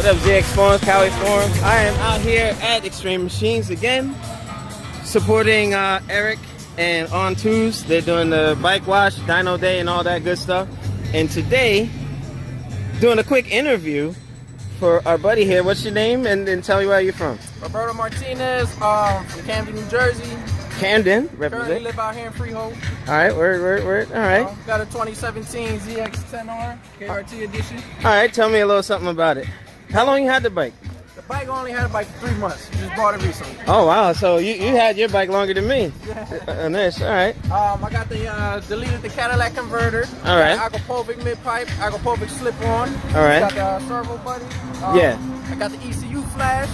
up, ZX Forums, Cali Forums? I am out here at Xtreme Machines again, supporting Eric and On2s. They're doing the bike wash, dyno day, and all that good stuff. And today, doing a quick interview for our buddy here. What's your name? And then tell me where you're from. Roberto Martinez, from Camden, New Jersey. Camden, represent. Currently live out here in Freehold. All right, word. All right. Got a 2017 ZX10R KRT edition. All right, tell me a little something about it. How long you had the bike? The bike only had it like 3 months. Just bought it recently. Oh wow, so you had your bike longer than me. Yeah. Nice. All right. I got the deleted the Cadillac converter. All right. Agopovic mid pipe, Agopovic slip on. All right. Got the servo buddy. Yeah. I got the ECU flash.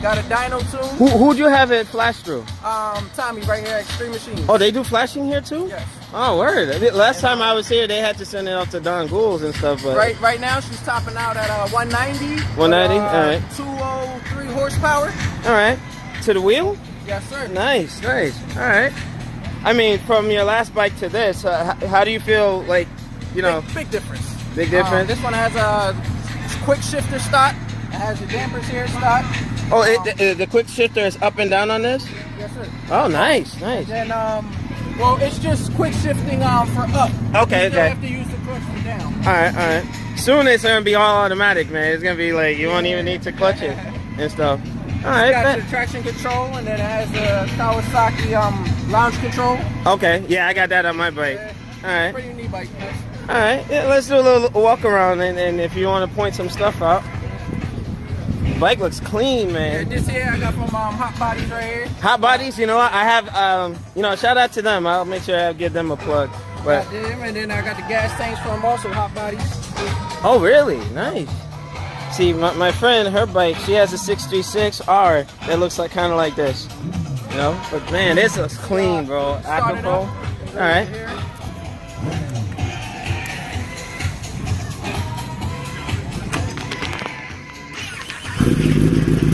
Got a dyno too. Who'd you have it flash through? Tommy right here at Xtreme Machines. Oh, they do flashing here too? Yes. Oh, word. Last time I was here, they had to send it off to Don Gould's and stuff. But right now, she's topping out at 190. 190? All right. 203 horsepower. All right. To the wheel? Yes, sir. Nice. All right. I mean, from your last bike to this, how do you feel like, you know? Big difference. Big difference? This one has a quick shifter stock. It has the dampers here stock. Oh, the quick shifter is up and down on this? Yes, sir. Oh, nice. And then, well, it's just quick shifting for up. Okay, you still have to use the clutch for down. All right. Soon it's gonna be all automatic, man. It's gonna be like you won't even need to clutch it and stuff. All right. It's got the traction control, and then it has the Kawasaki launch control. Okay. Yeah, I got that on my bike. All right. Pretty neat bike. All right. Yeah, let's do a little walk around, and if you want to point some stuff out. Bike looks clean, man. Yeah, this here I got from Hot Bodies right here. Hot Bodies, you know what? I have, you know, shout out to them. I'll make sure I give them a plug. But got them, and then I got the gas tanks from also Hot Bodies. Oh, really? Nice. See, my friend, her bike, she has a 636R that looks like kind of like this. You know? But man, this looks clean, bro. Acapulco. All right.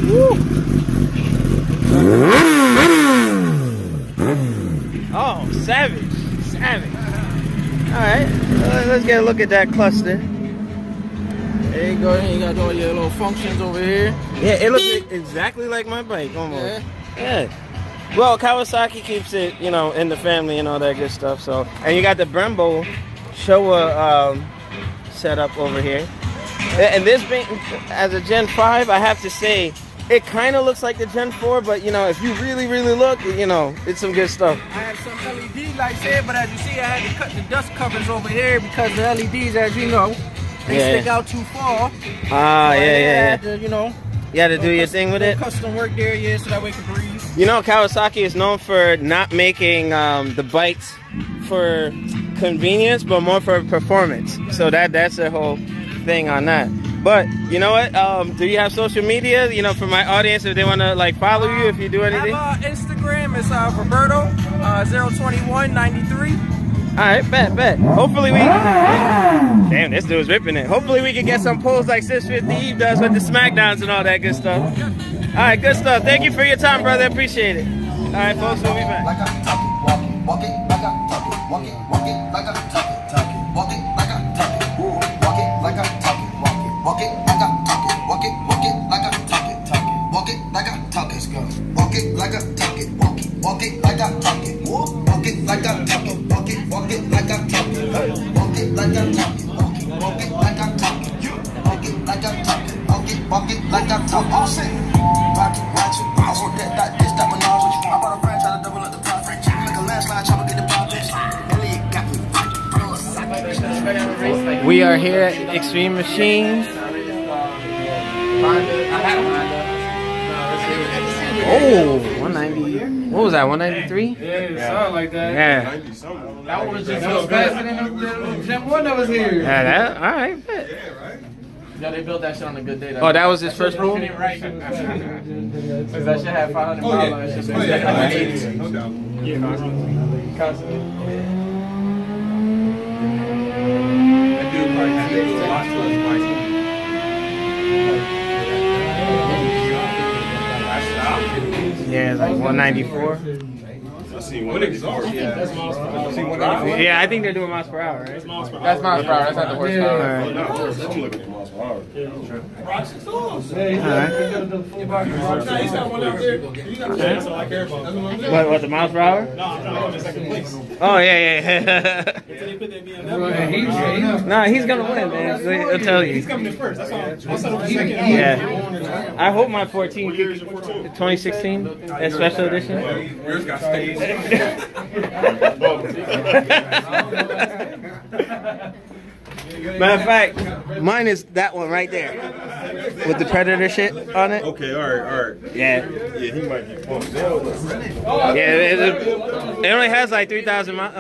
Woo. Oh, savage. Alright, let's get a look at that cluster. There you go, you got all your little functions over here. Yeah, it looks exactly like my bike, almost. Yeah. Well, Kawasaki keeps it, you know, in the family and all that good stuff, so. And you got the Brembo Showa setup over here. And this being, as a Gen 5, I have to say, it kind of looks like the Gen 4, but, you know, if you really look, you know, it's some good stuff. I have some LED lights here, but as you see, I had to cut the dust covers over here because the LEDs, as you know, they stick out too far. Ah, yeah. To, you know, you had to do your thing with it? Custom work there, yeah, so that way it can breathe. You know, Kawasaki is known for not making the bikes for convenience, but more for performance. So that's their whole thing on that. But you know what? Do you have social media? You know, for my audience, if they want to like follow you, if you do anything. I have Instagram. It's Roberto 02193. All right, bet. Hopefully we. Damn, this dude's ripping it. Hopefully we can get some pulls like 650 Eve does with the smackdowns and all that good stuff. All right, good stuff. Thank you for your time, brother. Appreciate it. All right, folks, we'll be back. Like I talk it, walk it like I talk it, walk it like I talk it, walk it like I talk it, walk it like I talk it, walk it like I talk it, walk it like I talk it, walk it like I talk it, walk it like I talk it, walk it like I talk it, walk it like I talk it, walk it like I talk it, walk it like I talk it, walk it like I talk it, walk it like I talk it, walk it like I talk it. All set. Rock it, I want that this, that menage. I bought a franchise to double up the profit. Make a landslide, try to get the profits. Elliot got me. We are here at Xtreme Machines. Oh, 190. What was that? 193? Yeah, something like that. Yeah. That was just so faster than the Gen 1 that was here. Yeah, that. All right. Bet. Yeah, they built that shit on a good day. Oh, that was his first pool? Right. Because that shit had 500 miles on it. No doubt. Yeah, constantly. That dude probably had to do a lot to his bike. Yeah, it's like 194. seen one exhaust. Yeah, that's miles per hour. Yeah, I think they're doing miles per hour, right? That's miles per hour. That's miles per hour. That's not the horsepower. Alright. No, I'm looking at miles per hour. He's got one out there. You got that's all I care about. What, the miles per hour? No, just like a place. Oh, yeah. Until they put that BMW. Nah, he's gonna win, man. He'll tell you. He's coming in first. That's all. What's up? Second. Yeah. I hope my 14 could, 2016, that special edition. Yours got stains. Matter of fact, mine is that one right there with the Predator shit on it. Okay, all right. Yeah. Yeah, he might be pumped. Yeah, it only has like 4,000 miles.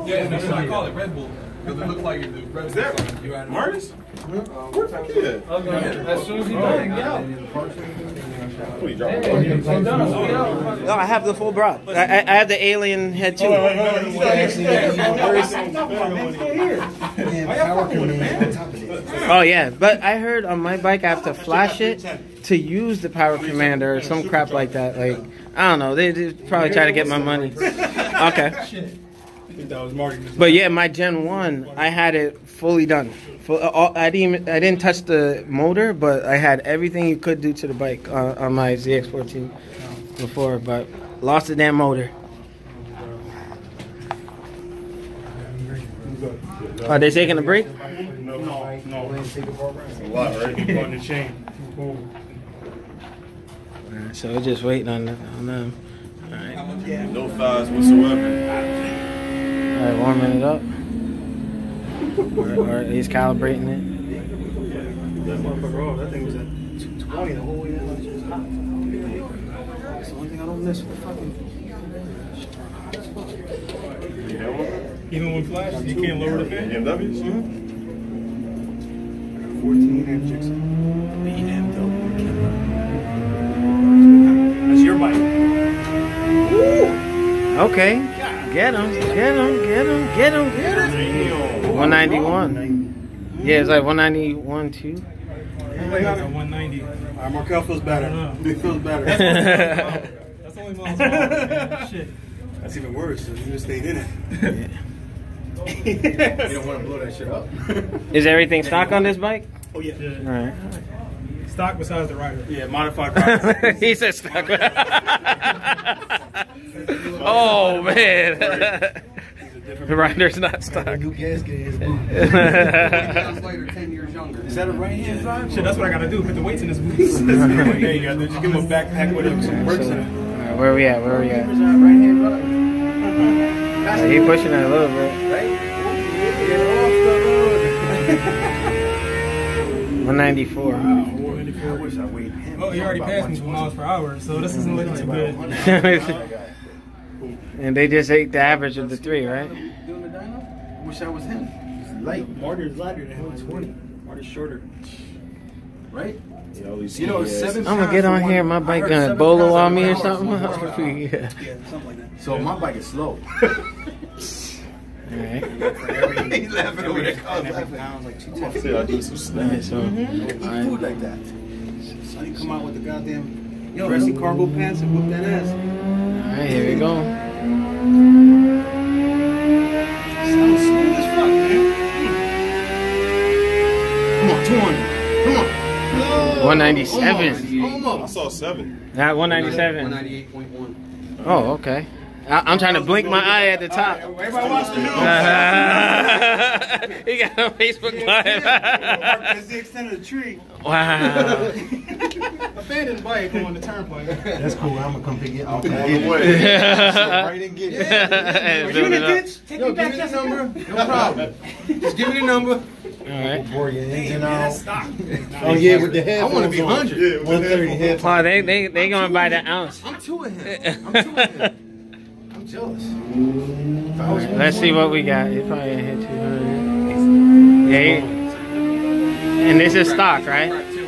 Yeah, that's what I call it, Red Bull. Because it looks like the Red Bull. Is that Marcus? Where's that kid? As soon as he does, What he dropped? No, I have the full broad. I have the alien head too. Oh yeah, but I heard on my bike I have to flash it to use the power commander or some crap like that. Like I don't know, they probably try to get my money. Okay. But yeah, my Gen 1, I had it fully done. I didn't touch the motor, but I had everything you could do to the bike on my ZX14 before, but lost the damn motor. Are they taking a break? No. It's a lot, right? On the chain. Alright, so we're just waiting on them. Alright. No thighs whatsoever. Alright, warming it up. Or he's calibrating it. That motherfucker off. That thing was at 220 the whole way down. It was hot. That's the only thing I don't miss with fucking. Even when flash, you can't lower the fan. BMWs? 14 inches. That's your bike. Okay. Get him. 191. Yeah, it's like 191 too. That's a 190. Markel feels better. He feels better. That's only miles per hour, man. Shit. That's even worse. You just stayed in it. You don't want to blow that shit up. Is everything stock on this bike? Oh, yeah. Alright. Stock besides the rider. Yeah, modified rider. He said stock. Oh, man. The rider's not stock. New gasket is later, 10 years younger. Is that a right-hand drive? Shit, that's what I gotta do. Put the weights in his boots. There you go. Just give him a backpack with some works in it. Alright, where we at? Right-hand drive. He pushing it a little bit. 194. I wish I weighed him. Well, he already passed me 2 miles per hour, so this isn't looking too good. And they just ate the average of the three, right? Doing the dyno? I wish I was him. He's light. Marty's lighter than him at 20. Marty's shorter. Right? You know, I'm gonna get on here. My bike gonna bolo on me or something. Yeah, something like that. So my bike is slow. Alright. He's laughing over there. I'll do some snacks. So, Food like that. Sonny come out with the goddamn dressy cargo pants and whip that ass. alright, here we go. Sounds smooth as fuck, man. Come on, 200. Come on. 197. I saw 7. Not 197. 198.1. Oh, okay. I'm trying to blink my eye at the top. Everybody watch the news. He got a Facebook Live. That's the extent of the tree. Wow. Abandoned bike on the turnpike. That's cool. I'm gonna come pick it up. On the way. Right and get it. Are you in the ditch? Take me back give me to the number. No problem. Just give me the number. Alright. Bore your engine out. Stock. Oh yeah, with the head. I want to be 100. Yeah, 130 head. Oh, they gonna buy the ounce. I'm two of him. I'm jealous. Let's see what we got. It probably hit 200. Yeah. And this is stock, right? 200.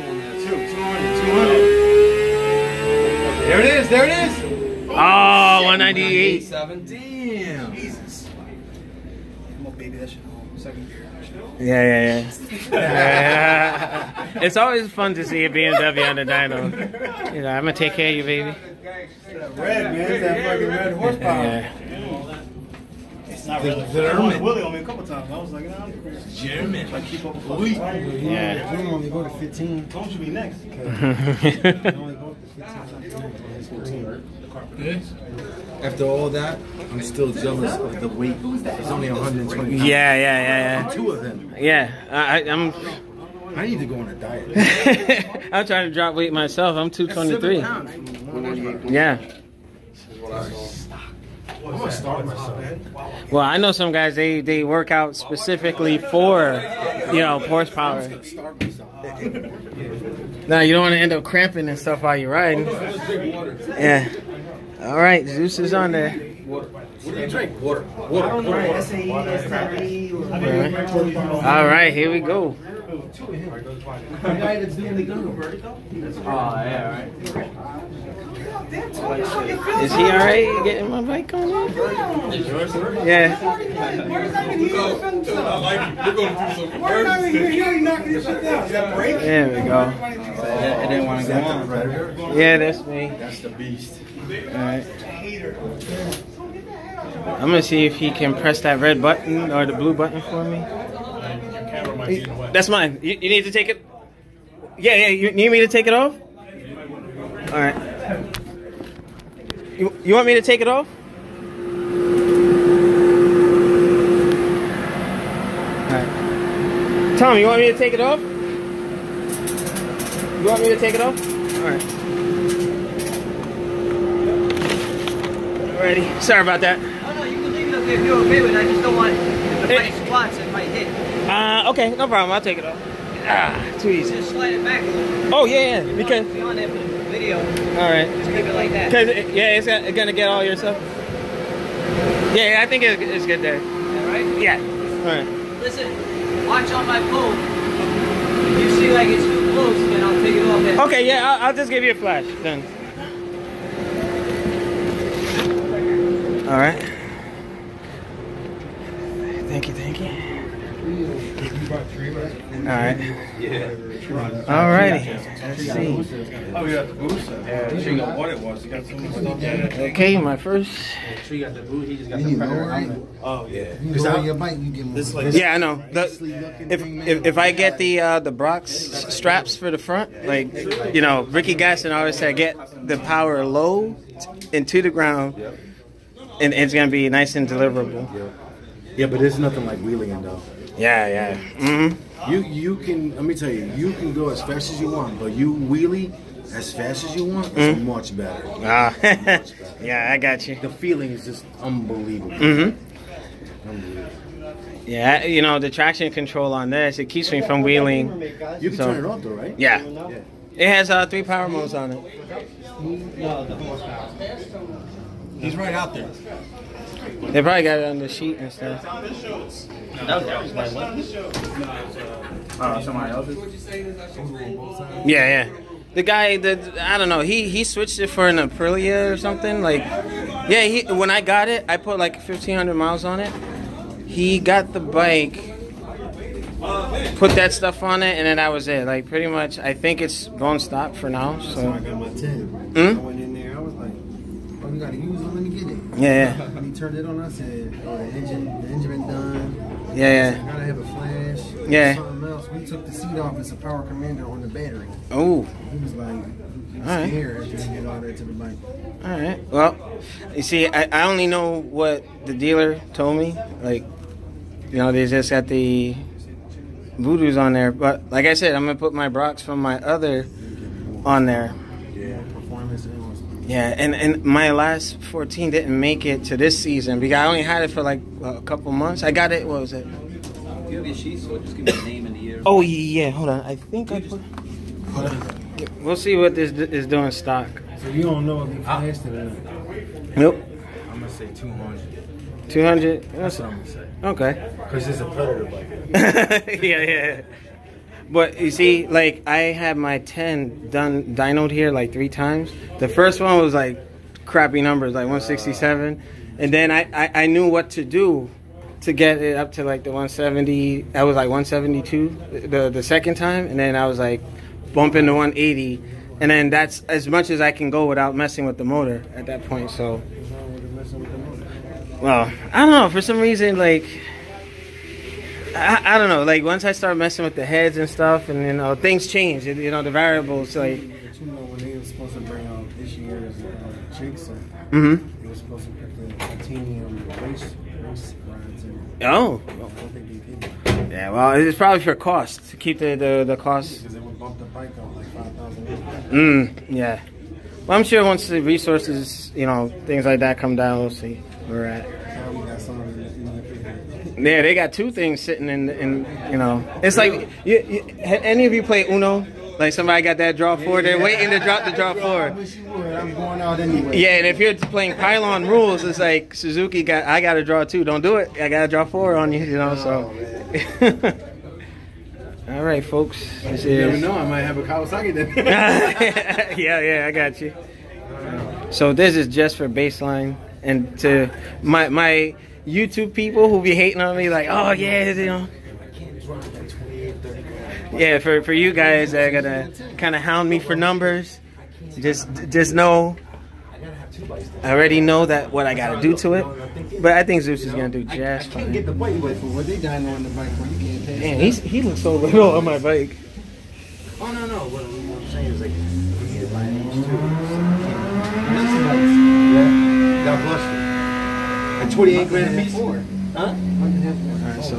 There it is. There it is. Oh, 198. 97. Damn. Jesus. Come on, baby. That shit home. Second gear. Yeah. It's always fun to see a BMW on the dyno. You know, I'm gonna take care of you, baby. Red, man. It's that fucking red horsepower. Yeah. It's not really. German. Willie on me a couple times. I was like, nah, German. I keep up with police. Yeah. We only go to 15. Don't you be next? We only go to 15. After all that, I'm still jealous of the weight. It's only 120 pounds. Yeah. Two of them. Yeah, I need to go on a diet. I'm trying to drop weight myself. I'm 223. Yeah. I'm gonna start myself. Well, I know some guys, they work out specifically for, you know, horsepower. Now, you don't want to end up cramping and stuff while you're riding. Yeah. All right, Zeus is on there. What do you drink? Water. All right, here we go. Is he all right getting my bike on? Yeah. There we go. I didn't want to go on. Yeah, that's me. That's the beast. All right. I'm gonna see if he can press that red button or the blue button for me. That's mine. You need to take it. Yeah. You need me to take it off? All right. You want me to take it off? All right. Tom, you want me to take it off? You want me to take it off? All right. Alrighty. Sorry about that. Oh no, you can leave it up there if you're okay with it. I just don't want it. If the bike squats, it might hit. Okay, no problem. I'll take it off. Too easy. Just slide it back a little. Oh yeah, because. Be on there for the video. All right. Just keep it like that. Cause it's gonna get all your stuff. Yeah, I think it's good there. All right. Yeah. All right. Listen, watch on my pole. If you see like it's too close, then I'll take it off. Then. Okay. Yeah, I'll just give you a flash then. All right. Thank you. All right. All righty. Let's see. Oh, you got the boost? Yeah, she got what it was. You got some stuff there. Okay, my first. She got the boot. He just got the feather helmet. Oh yeah. You lower your bike, you get more. Yeah, I know. If I get the Brox straps for the front, like, you know, Ricky Gaston always said, get the power low into the ground, and it's gonna be nice and deliverable. Yeah, but there's nothing like wheeling it though. Yeah. Mm-hmm. You can, let me tell you, you can go as fast as you want, but you wheelie as fast as you want, it's much better. Yeah, I got you. The feeling is just unbelievable. Mm-hmm. Unbelievable. Yeah, you know, the traction control on this, it keeps me from wheeling. You can turn it off though, right? Yeah. It has 3 power modes on it. He's right out there. They probably got it on the sheet and stuff. Somebody else's? Yeah. The guy, I don't know, he switched it for an Aprilia or something. Like, yeah, when I got it, I put like 1,500 miles on it. He got the bike, put that stuff on it, and then that was it. Like, pretty much, I think it's going stock for now. So I got my 10. I went in there, I was like, oh, you gotta use it, let me get it. Yeah. When he turned it on, I said, oh, the engine been done. Yeah. I gotta have a flash. Yeah. Something else. We took the seat off. It's a power commander on the battery. Oh. He was like, Alright. scared after he get all that to the bike. All right. Well, you see, I only know what the dealer told me. Like, you know, they just got the Voodoos on there. But like I said, I'm gonna put my Brox from my other on there. Yeah, performance and Yeah, and my last 14 didn't make it to this season because I only had it for like a couple months. I got it. What was it? Do you have your sheets? So just give me the name and the year. Oh yeah. Hold on. I think I put. Hold on. We'll see what this is doing stock. so you don't know if he flashed it or not. Nope. I'm gonna say 200. 200. That's what I'm gonna say. Okay. Because it's a Predator bike. Yeah. But you see, like, I had my 10 done dynoed here like 3 times. The first one was like crappy numbers, like 167, and then I knew what to do to get it up to like the 170. I was like 172 the second time, and then I was like bumping to 180, and then that's as much as I can go without messing with the motor at that point. So, well, I don't know, for some reason, like I don't know, like once I start messing with the heads and stuff, and you know things change, you know, the variables like. But you know when they were supposed to bring out this year's Jigsaw, Mm-hmm. they were supposed to put the titanium race rods in. Oh. I don't think they did. Yeah, well, it's probably for cost, to keep the cost. Because it would bump the bike up like 5,000. Yeah. Well, I'm sure once the resources, you know, things like that come down, we'll see where we're at. Now we got some in the Yeah, they got two things sitting in you know. It's like, any of you play Uno? Like somebody got that draw four, they're waiting to drop the draw I four. wish you would. I'm going out anyway. Yeah, and if you're playing pylon rules, it's like Suzuki I got to draw two. Don't do it. I got to draw four on you, you know. So. All right, folks. This You never is. know. I might have a Kawasaki then. yeah, I got you. So this is just for baseline, and to my YouTube people who be hating on me, like, oh yeah, you know. Yeah, for you guys that are gonna kind of hound me for numbers, just know, I already know that what I gotta do to it, but I think Zeus is gonna do just I can't get fine. the bike away for what they dyno on the bike for. You can't pay. Man, he looks so little on my bike. Oh no. What I'm saying is like you need to buy an H2. Yeah. God bless you. At 28 grand before. Huh? Alright, so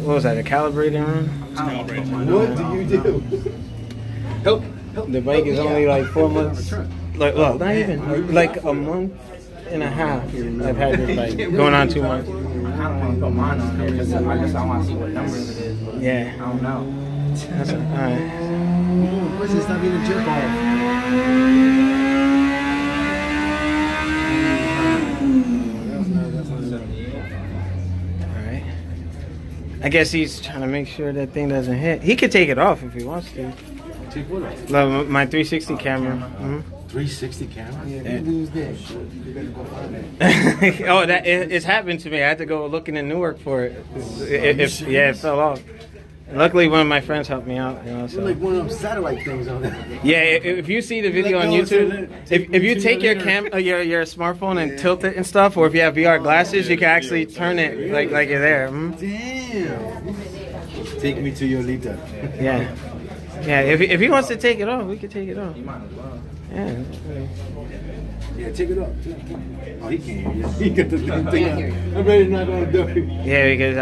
what was that? A calibrating run? What do you do? Help. The bike is only like 4 months. Like, well, not even like a month and a half. I've had this bike going on 2 months. I don't want to put mine on here because I want to see what numbers it is. But Yeah. I don't know. That's alright. What's this? Stop being a jerk off. Alright. I guess he's trying to make sure that thing doesn't hit. He could take it off if he wants to. Take what off? Like my 360 camera. 360 camera? Yeah, you lose that. You better go find that. Oh, it's happened to me. I had to go looking in Newark for it. It fell off. Luckily, one of my friends helped me out. You know, so. Like one of them satellite things on there. Yeah, if you see the video on YouTube, if you take your your smartphone and tilt it and stuff, or if you have VR glasses, you can actually turn it like you're there. Damn. Take me to your Lita. Yeah. Yeah, if he wants to take it off, we can take it off. You might as well. Yeah. Yeah, take it off. Oh, he can't hear you. He got the thing out. I'm ready to knock on the door. Yeah, because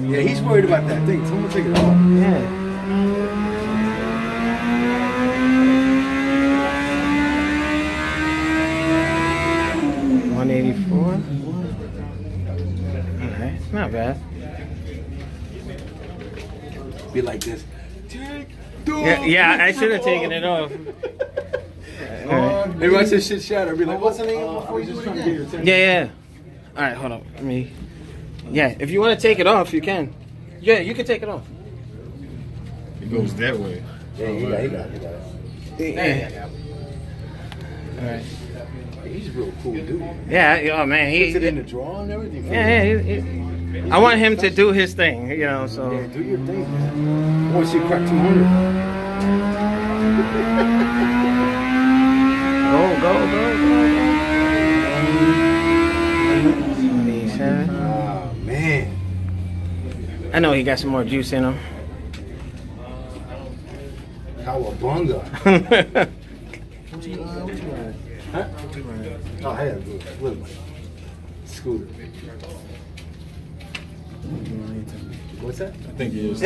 Yeah, he's worried about that thing. Someone take it off. yeah. 184. Alright, not bad. Be like this. Yeah, I should have taken it off. Maybe watch this shit shatter. Be like, what's the name before you just trying to get your attention? Yeah. Alright, hold on. Let me. Yeah, if you want to take it off, you can. Yeah, you can take it off. It goes that way. Yeah, he got it. Yeah. Alright. He's a real cool dude. Yeah, oh man, Puts it in the drawer and everything. Yeah, I want him to do his thing, you know, so. Yeah, do your thing, man. I want to see you crack 200. Go. 27. Oh, man. I know he got some more juice in him. Cowabunga. Huh? Oh, I had a little scooter. What's that? I think it is.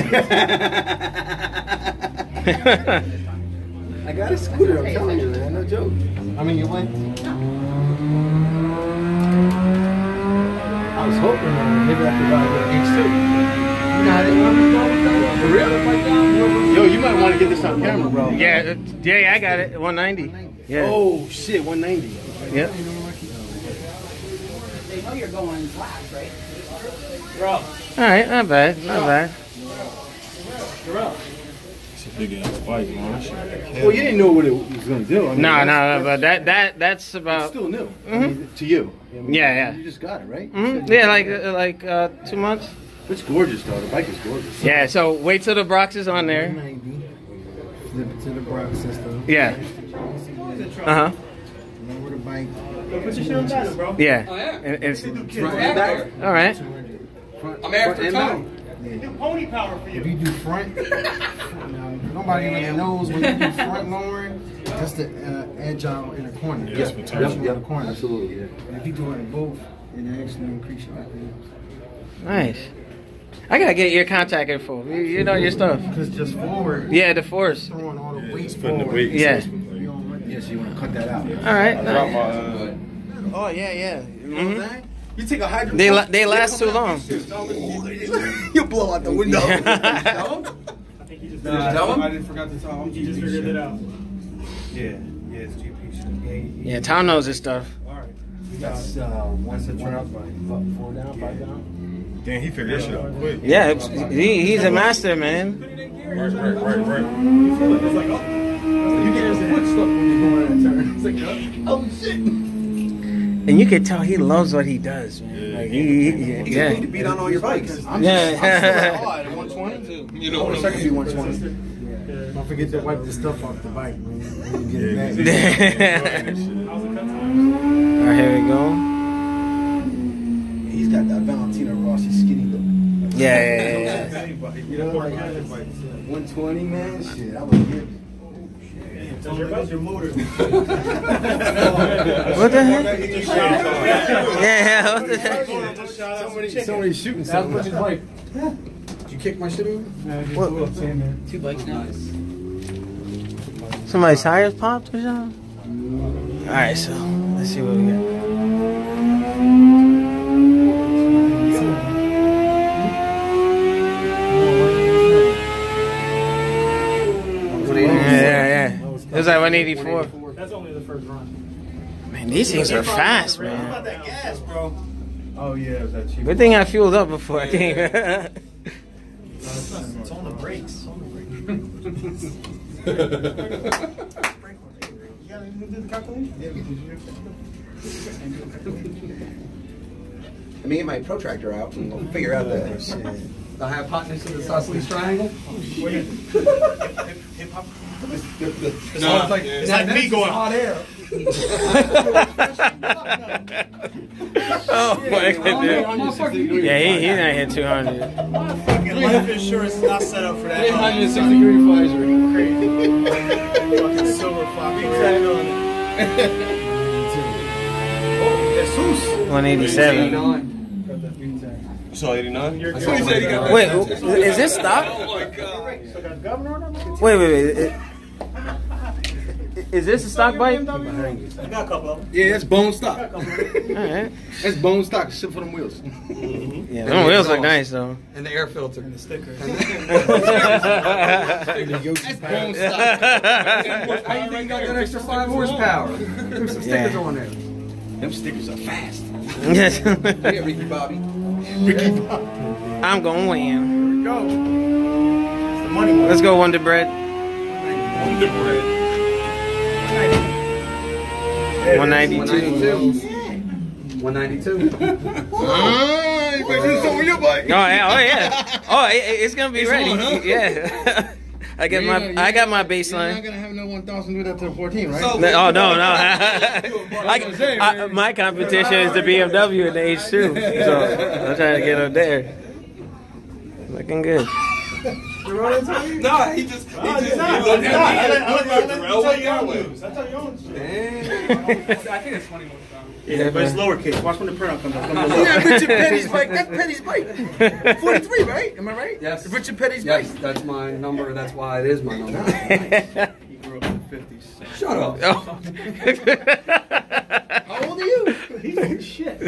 I got a scooter, I'm telling you, man. No joke. I mean, you went. I was hoping maybe I could buy an H2. You know how they want me to go? For real? Yo, you might want to get this on camera, bro. Yeah, I got it. 190. Yeah. Oh, shit, 190. Yep. They know you're going class, right? All right, not bad. So It's a big ass bike, man. Well, you didn't know what it was going to do. I mean, No, but that's about. It's still new. I mean, to you. I mean, Yeah. You just got it, right? Yeah, like 2 months. It's gorgeous, though. The bike is gorgeous. Yeah. So wait till the Brox is on there. Flip it to the Brox system. Yeah. Uh huh. Lower the bike. Put your shit on dyno, bro. Yeah. Oh, yeah. It's, Front and back. all right. I'm after Tom. Do pony power for If you. you do front, now, nobody really knows when you do front lowering, that's the agile in the corner. Yeah, that's potential. In the corner. Absolutely, yeah. And if you do it in both, it actually increase your RPMs. Nice. I gotta get your contact info. You know your stuff. Because just forward, Yeah, the force. throwing all the weights Putting the forward. weight. Yeah. You don't want Yeah, so you want to cut that out. All right. Drop Nice. my, Oh yeah. Mhm. You take a hydro. They last too long. You blow out the window. I didn't forget to tell him. You just figured it out. Yeah, it's GP shit. Yeah, Tom knows his stuff. That's one set drop, 4 down, 5 down. Damn, he figured that shit out quick. Yeah, he's a master, man. Right. It's like, oh. You get his foot stuck when you go on that turn. It's like, oh shit. And you can tell he loves what he does, man. Like You need to beat on all your bikes. I'm Yeah. at 120. You know what I'm saying? 120. Don't forget to wipe the stuff off the bike when you get it back. Alright, here we go. He's got that Valentino Rossi skinny look. Yeah. You know, like 120, man. Shit, I was good. How's your motor? What the heck? Yeah, what the heck? Somebody shooting something. Did you kick my shit over? What? 2 bikes now. Somebody's tires popped or something? Alright, so let's see what we got. Yeah. It was like 184. That's only the first run. Man, these things are fast, How about man. that gas, bro? Oh yeah, it was that cheap. Good thing I fueled up before I came. It's on the brakes. You got anything to do the calculation? Let me get my protractor out and we'll figure out the hypotenuse of the isosceles triangle. No, it's like me going hot air. Oh my goodness. Yeah, he didn't hit 200. Life insurance is not set up for that. 360-degree visor. Crazy. Fucking silver fox. Exactly. 187. You saw 89? Wait, is this stock? Oh my god. Wait. Is this a stock bike? I got a couple of them. Yeah, that's bone stock. Alright. That's bone stock. Shit for them wheels. Yeah, them wheels look nice though. And the air filter. And the stickers. That's bone stock. How you think you got that extra 5 horsepower? There's some stickers on there. Them stickers are fast. Yes. Yeah, Ricky Bobby. I'm going to win. Go. It's the money one. Let's go, Wonder Bread. 192. 192. You better do something with your bike. Oh yeah. Oh, it's gonna be ready. on, huh? Yeah. I got my baseline. You're not gonna have no 1,000 do that to 14, right? Oh no. My competition is the BMW and the H2, so I'm trying to get up there. Looking good. No, he just looked at me. I tell you own shit. I think it's 20 more. Yeah, but it's lowercase. Watch when the printout comes out. Yeah, Richard Petty's bike. That's Petty's bike. 43, right? Am I right? Yes. Richard Petty's Yes, bike. that's my number. That's why it is my number. He grew up in the 50s. Shut up. How old are you? He's like shit.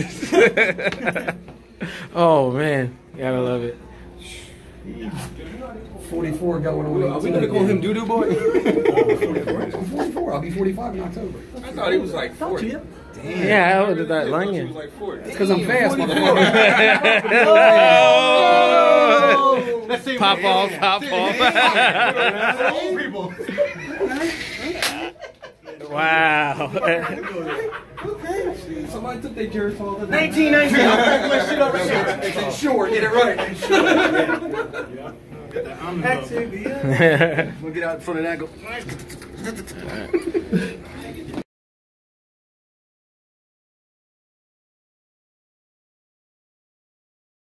Oh man, gotta love it. 44 going on. Are we gonna call him Doo Doo Boy? I'm 44. I'll be 45 in October. I thought he was like 40. Yeah, I would have thought He Lanyon. was like 40. Because I'm fast, motherfucker. Oh! Pop off, pop off. Old people. Wow. Somebody took their jerk off. 1919. I'll back my shit up right here. It's sure, get it right. We'll get out in front of that. Go.